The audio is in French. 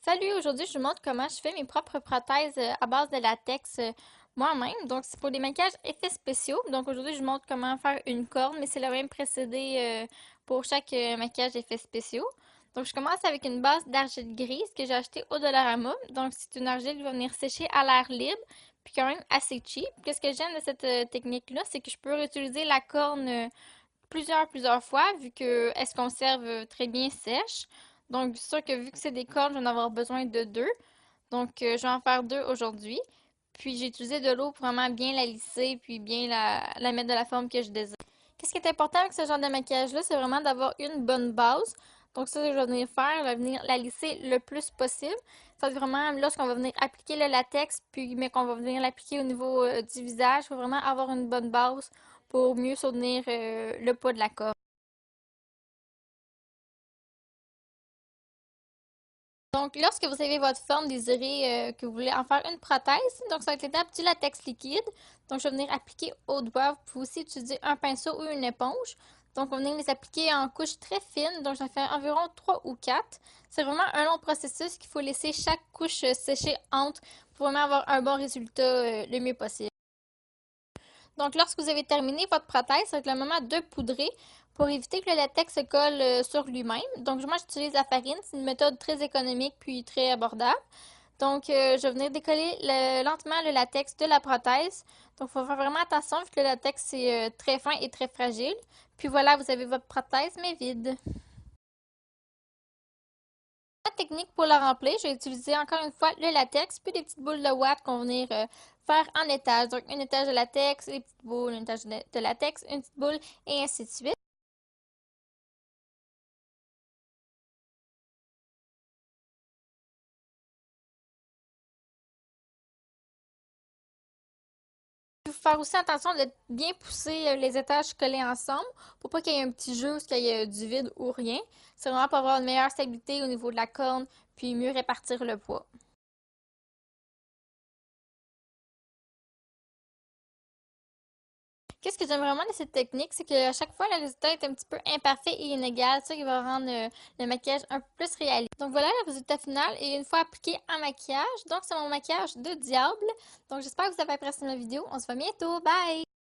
Salut, aujourd'hui je vous montre comment je fais mes propres prothèses à base de latex moi-même. Donc c'est pour des maquillages effets spéciaux. Donc aujourd'hui je vous montre comment faire une corne, mais c'est le même procédé pour chaque maquillage effets spéciaux. Donc je commence avec une base d'argile grise que j'ai achetée au Dollarama. Donc c'est une argile qui va venir sécher à l'air libre, puis quand même assez cheap. Qu'est-ce que j'aime de cette technique-là, c'est que je peux réutiliser la corne plusieurs fois, vu qu'elle se conserve très bien sèche. Donc, c'est sûr que vu que c'est des cordes, je vais en avoir besoin de deux. Donc, je vais en faire deux aujourd'hui. Puis, j'ai utilisé de l'eau pour vraiment bien la lisser, puis bien la mettre de la forme que je désire. Qu'est-ce qui est important avec ce genre de maquillage-là, c'est vraiment d'avoir une bonne base. Donc, ça, je vais venir faire, je vais venir la lisser le plus possible. Ça va être vraiment lorsqu'on va venir appliquer le latex, puis mais qu'on va venir l'appliquer au niveau du visage, il faut vraiment avoir une bonne base pour mieux soutenir le poids de la corne. Donc, lorsque vous avez votre forme désirée, que vous voulez en faire une prothèse, donc ça va être l'étape du latex liquide. Donc, je vais venir appliquer au doigt. Vous pouvez aussi utiliser un pinceau ou une éponge. Donc, on va venir les appliquer en couches très fines. Donc, j'en fais environ 3 ou 4. C'est vraiment un long processus qu'il faut laisser chaque couche sécher entre pour vraiment avoir un bon résultat le mieux possible. Donc, lorsque vous avez terminé votre prothèse, c'est le moment de poudrer pour éviter que le latex se colle sur lui-même. Donc, moi, j'utilise la farine. C'est une méthode très économique puis très abordable. Donc, je vais venir décoller lentement le latex de la prothèse. Donc, il faut faire vraiment attention vu que le latex est très fin et très fragile. Puis voilà, vous avez votre prothèse, mais vide. La technique pour la remplir, je vais utiliser encore une fois le latex, puis des petites boules de watt qu'on va venir faire en étage. Donc, un étage de latex, des petites boules, un étage de latex, une petite boule, et ainsi de suite. Il faut faire aussi attention de bien pousser les étages collés ensemble pour pas qu'il y ait un petit jeu ou qu'il y ait du vide ou rien. C'est vraiment pour avoir une meilleure stabilité au niveau de la corne, puis mieux répartir le poids. Qu'est-ce que j'aime vraiment de cette technique, c'est qu'à chaque fois, le résultat est un petit peu imparfait et inégal, ça qui va rendre le maquillage un peu plus réaliste. Donc voilà le résultat final et une fois appliqué en maquillage, donc c'est mon maquillage de diable. Donc j'espère que vous avez apprécié ma vidéo. On se voit bientôt. Bye!